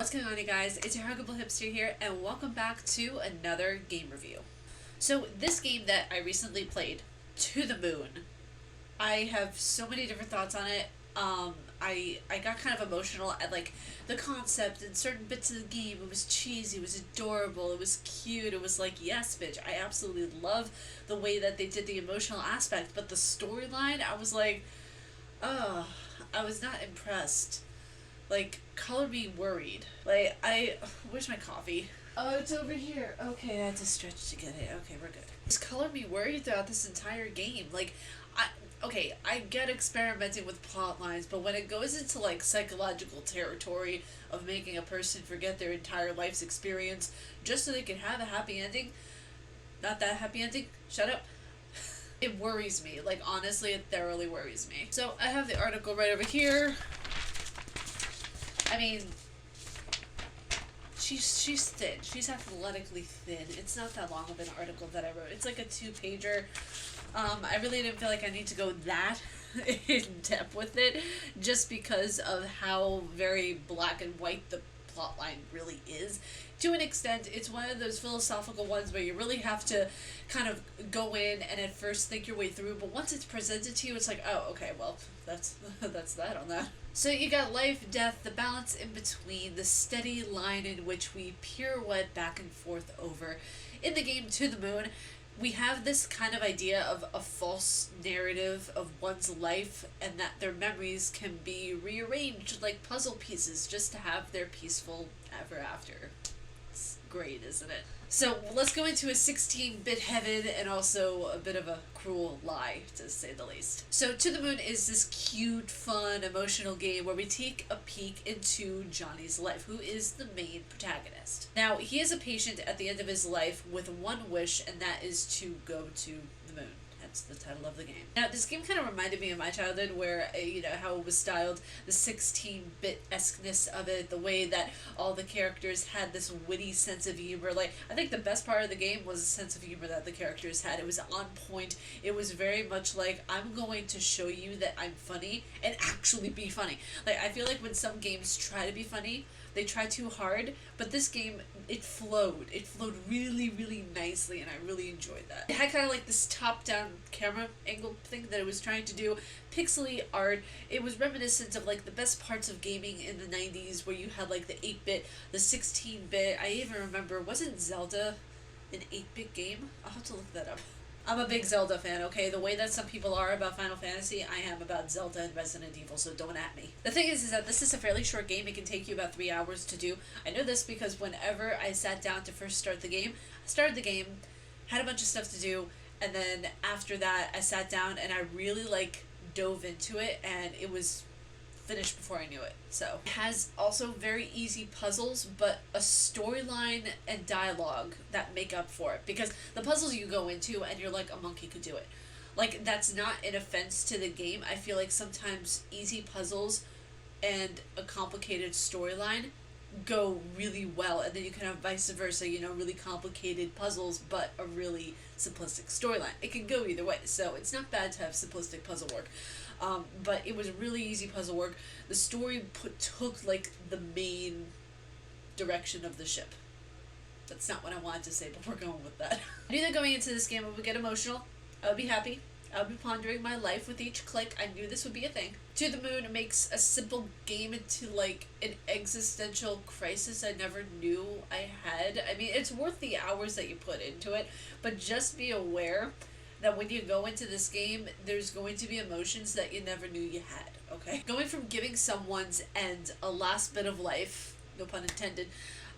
What's going on, you guys? It's your Huggable Hipster here, and welcome back to another game review. So, this game that I recently played, To the Moon, I have so many different thoughts on it. I got kind of emotional at like the concept and certain bits of the game. It was cheesy, it was adorable, it was cute, it was like, yes, bitch. I absolutely love the way that they did the emotional aspect, but the storyline, I was like, oh, I was not impressed. Like, color me worried. Where's my coffee? Oh, it's over here. Okay, I had to stretch to get it. Okay, we're good. It's color me worried throughout this entire game. I get experimenting with plot lines, but when it goes into like psychological territory of making a person forget their entire life's experience just so they can have a happy ending, not that happy ending, shut up. It worries me. Like, honestly, it thoroughly worries me. So, I have the article right over here. I mean, she's thin. She's athletically thin. It's not that long of an article that I wrote. It's like a 2-pager. I really didn't feel like I need to go that in depth with it, just because of how very black and white the plotline really is. To an extent, it's one of those philosophical ones where you really have to kind of go in and at first think your way through, but once it's presented to you, it's like, oh, okay, well, that's that on that. So you got life, death, the balance in between, the steady line in which we pirouette back and forth over. In the game To the Moon, we have this kind of idea of a false narrative of one's life, and that their memories can be rearranged like puzzle pieces just to have their peaceful ever after. It's great, isn't it? So let's go into a 16-bit heaven and also a bit of a cruel lie, to say the least. So To the Moon is this cute, fun, emotional game where we take a peek into Johnny's life, who is the main protagonist. Now, he is a patient at the end of his life with one wish, and that is to go to the moon. That's the title of the game. Now, this game kind of reminded me of my childhood, where, how it was styled, the 16-bit-esqueness of it, the way that all the characters had this witty sense of humor. Like, I think the best part of the game was the sense of humor that the characters had. It was on point. It was very much like, I'm going to show you that I'm funny and actually be funny. Like, I feel like when some games try to be funny, they try too hard, but this game, it flowed. It flowed really, really nicely, and I really enjoyed that. It had kind of like this top-down camera angle thing that it was trying to do. Pixely art. It was reminiscent of like the best parts of gaming in the 90s, where you had like the 8-bit, the 16-bit. I even remember, wasn't Zelda an 8-bit game? I'll have to look that up. I'm a big Zelda fan, okay? The way that some people are about Final Fantasy, I am about Zelda and Resident Evil, so don't at me. The thing is that this is a fairly short game. It can take you about 3 hours to do. I know this because whenever I sat down to first start the game, I started the game, had a bunch of stuff to do, and then after that, I sat down and I really, dove into it, and it was finished before I knew it. So it has also very easy puzzles, but a storyline and dialogue that make up for it, because the puzzles you go into and you're like, a monkey could do it. Like, that's not an offense to the game. I feel like sometimes easy puzzles and a complicated storyline go really well, and then you can have vice versa, really complicated puzzles but a really simplistic storyline. It can go either way, so it's not bad to have simplistic puzzle work. But it was really easy puzzle work. The story took like the main direction of the ship. That's not what I wanted to say, but we're going with that. I knew that going into this game I would get emotional. I would be happy. I would be pondering my life with each click. I knew this would be a thing. To the Moon makes a simple game into like an existential crisis I never knew I had. I mean, it's worth the hours that you put into it, but just be aware that when you go into this game, there's going to be emotions that you never knew you had, okay? Going from giving someone's end a last bit of life, no pun intended,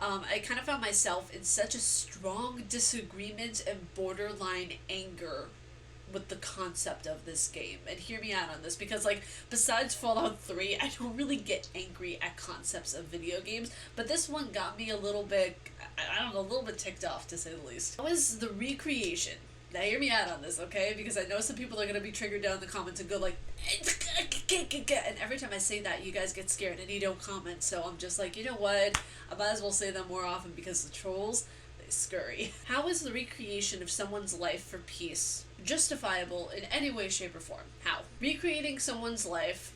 I kind of found myself in such a strong disagreement and borderline anger with the concept of this game. And hear me out on this, because besides Fallout 3, I don't really get angry at concepts of video games, but this one got me a little bit, I don't know, a little bit ticked off, to say the least. That was the recreation. Now hear me out on this, okay? Because I know some people are going to be triggered down in the comments and go like, and every time I say that, you guys get scared and you don't comment, so I'm just like, you know what? I might as well say them more often, because the trolls, they scurry. How is the recreation of someone's life for peace justifiable in any way, shape, or form? How? Recreating someone's life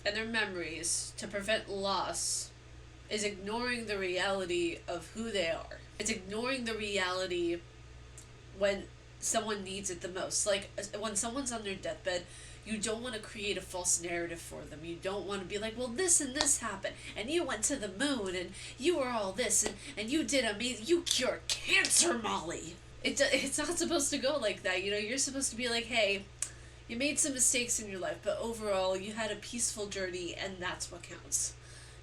and their memories to prevent loss is ignoring the reality of who they are. It's ignoring the reality when someone needs it the most. Like, when someone's on their deathbed, you don't want to create a false narrative for them. You don't want to be like, well, this and this happened, and you went to the moon, and you were all this, and you did amazing. You cured cancer, Molly. It's not supposed to go like that. You know, you're supposed to be like, hey, you made some mistakes in your life, but overall, you had a peaceful journey, and that's what counts.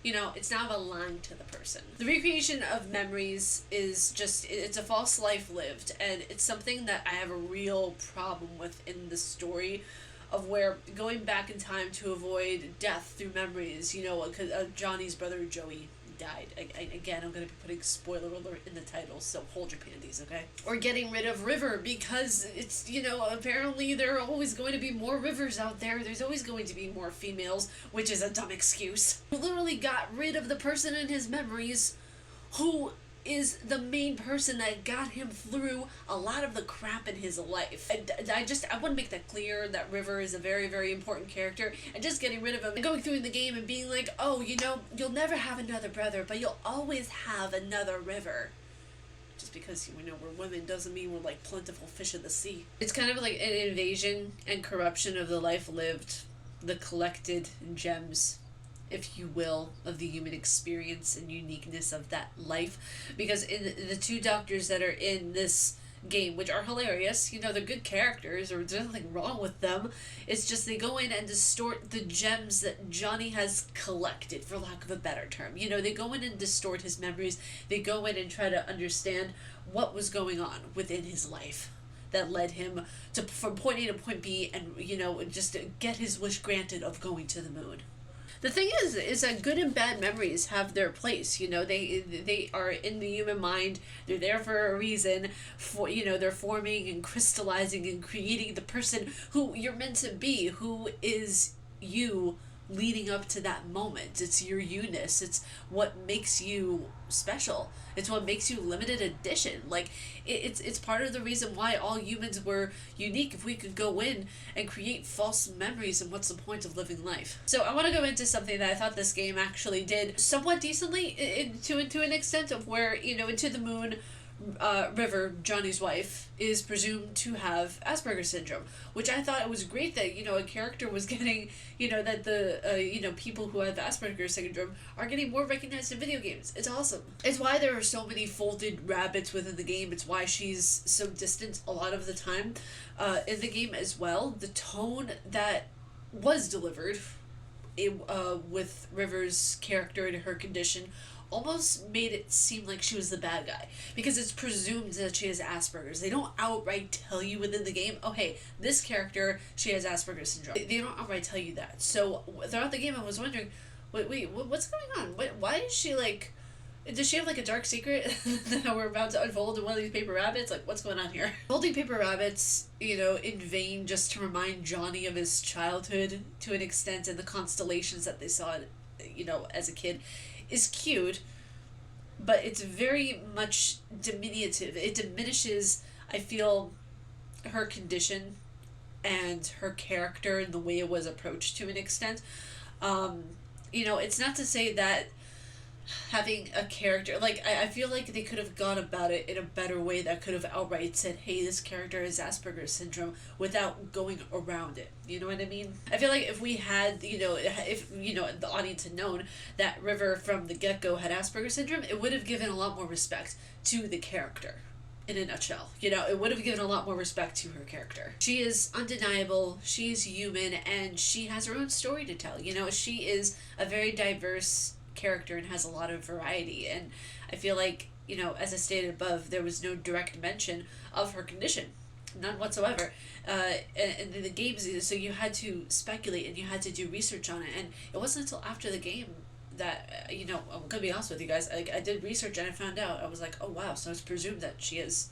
You know, it's not about lying to the person. The recreation of memories is just, it's a false life lived, and it's something that I have a real problem with in the story of where going back in time to avoid death through memories, you know, because Johnny's brother Joey died. Again, I'm going to be putting spoiler alert in the title, so hold your panties, okay? Or getting rid of River because it's, you know, apparently there are always going to be more Rivers out there. There's always going to be more females, which is a dumb excuse. Who literally got rid of the person in his memories who is the main person that got him through a lot of the crap in his life. I want to make that clear that River is a very, very important character, and just getting rid of him and going through the game and being like, oh, you know, you'll never have another brother, but you'll always have another River. Just because, you know, we're women doesn't mean we're like plentiful fish of the sea. It's kind of like an invasion and corruption of the life lived, the collected gems, if you will, of the human experience and uniqueness of that life. Because in the two doctors that are in this game, which are hilarious, you know, they're good characters, or there's nothing wrong with them, it's just they go in and distort the gems that Johnny has collected, for lack of a better term. You know, they go in and distort his memories. They go in and try to understand what was going on within his life that led him to from point A to point B, and, you know, just to get his wish granted of going to the moon. The thing is that good and bad memories have their place. You know, they are in the human mind. They're there for a reason. For, you know, they're forming and crystallizing and creating the person who you're meant to be, who is you leading up to that moment. It's your you-ness. It's what makes you special. It's what makes you limited edition. Like, it's part of the reason why all humans were unique. If we could go in and create false memories, and what's the point of living life? So I want to go into something that I thought this game actually did somewhat decently, to an extent, of where, you know, Into the Moon, River, Johnny's wife, is presumed to have Asperger's syndrome, which I thought it was great that, you know, a character was getting, you know, that the, you know, people who have Asperger's syndrome are getting more recognized in video games. It's awesome. It's why there are so many folded rabbits within the game. It's why she's so distant a lot of the time in the game as well. The tone that was delivered with River's character and her condition almost made it seem like she was the bad guy, because it's presumed that she has Asperger's. They don't outright tell you within the game, oh hey, this character, she has Asperger's syndrome. They don't outright tell you that. So throughout the game I was wondering, wait, what's going on? Why is she like, does she have like a dark secret that we're about to unfold in one of these paper rabbits? Like, what's going on here? Holding paper rabbits, you know, in vain, just to remind Johnny of his childhood to an extent, and the constellations that they saw, you know, as a kid, is cute, but it's very much diminutive. It diminishes, I feel, her condition and her character and the way it was approached to an extent. You know, it's not to say that having a character, like, I feel like they could have gone about it in a better way that could have outright said, hey, this character has Asperger's syndrome, without going around it. You know what I mean? I feel like if we had, you know, if, you know, the audience had known that River from the get-go had Asperger's syndrome, it would have given a lot more respect to the character. In a nutshell, you know, it would have given a lot more respect to her character. She is undeniable, she's human, and she has her own story to tell. You know, she is a very diverse character and has a lot of variety, and I feel like, you know, as I stated above, there was no direct mention of her condition, none whatsoever, and the games, so you had to speculate and you had to do research on it, and it wasn't until after the game that, you know, I'm gonna be honest with you guys, I did research and I found out, I was like, oh wow, so it's presumed that she has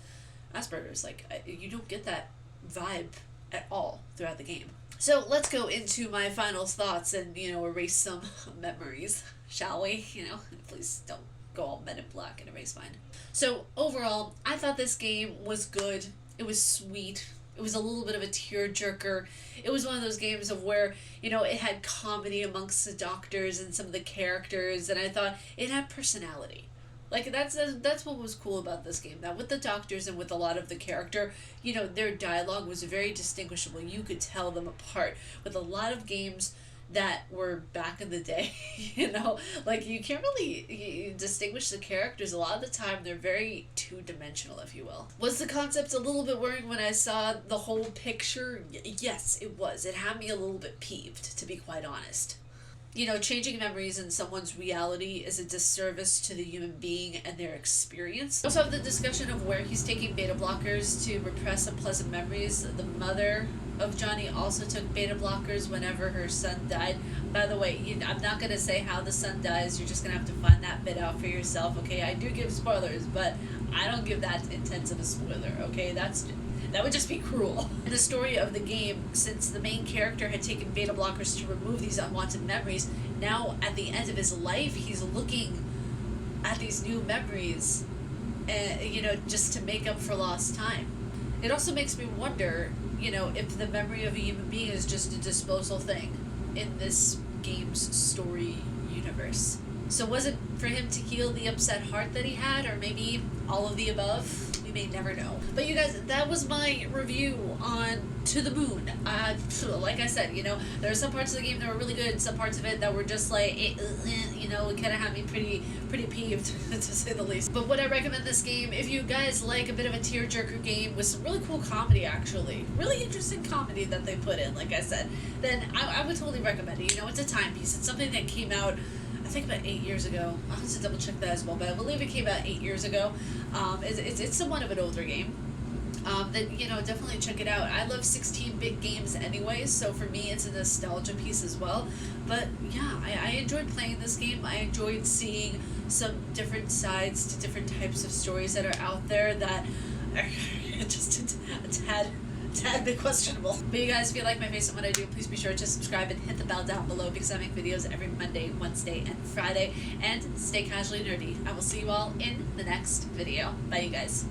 Asperger's. Like, you don't get that vibe at all throughout the game. So let's go into my final thoughts and, you know, erase some memories, shall we? You know, please don't go all Men in Black and erase mine. So overall, I thought this game was good. It was sweet. It was a little bit of a tearjerker. It was one of those games of where, it had comedy amongst the doctors and some of the characters, and I thought it had personality. Like that's what was cool about this game. That with the doctors and with a lot of the character, their dialogue was very distinguishable. You could tell them apart. With a lot of games that were back in the day, like you can't really distinguish the characters. A lot of the time they're very two-dimensional, if you will. Was the concept a little bit worrying when I saw the whole picture? Yes, it was. It had me a little bit peeved, to be quite honest. Changing memories in someone's reality is a disservice to the human being and their experience. We also have the discussion of where he's taking beta blockers to repress unpleasant memories. The mother of Johnny also took beta blockers whenever her son died. By the way, I'm not going to say how the son dies. You're just going to have to find that bit out for yourself, okay? I do give spoilers, but I don't give that intense of a spoiler, okay? That would just be cruel. In the story of the game, since the main character had taken beta blockers to remove these unwanted memories, now at the end of his life, he's looking at these new memories, just to make up for lost time. It also makes me wonder, if the memory of a human being is just a disposal thing in this game's story universe. So was it for him to heal the upset heart that he had, or maybe all of the above? We may never know. But you guys, that was my review on To the Moon. Like I said, there are some parts of the game that were really good, some parts of it that were just like, it kind of had me pretty peeved, to say the least. But would I recommend this game? If you guys like a bit of a tearjerker game with some really cool comedy, actually, really interesting comedy that they put in, like I said, then I would totally recommend it. It's a timepiece. It's something that came out, I think, about 8 years ago. I'll have to double check that as well, but I believe it came out 8 years ago. It's somewhat of an older game. Then, definitely check it out. I love 16-bit games anyways, so for me it's a nostalgia piece as well. But yeah, I enjoyed playing this game. I enjoyed seeing some different sides to different types of stories that are out there that are just a tad bit questionable. But you guys, if you like my face and what I do, please be sure to subscribe and hit the bell down below, because I make videos every Monday, Wednesday, and Friday. And stay casually nerdy. I will see you all in the next video. Bye, you guys.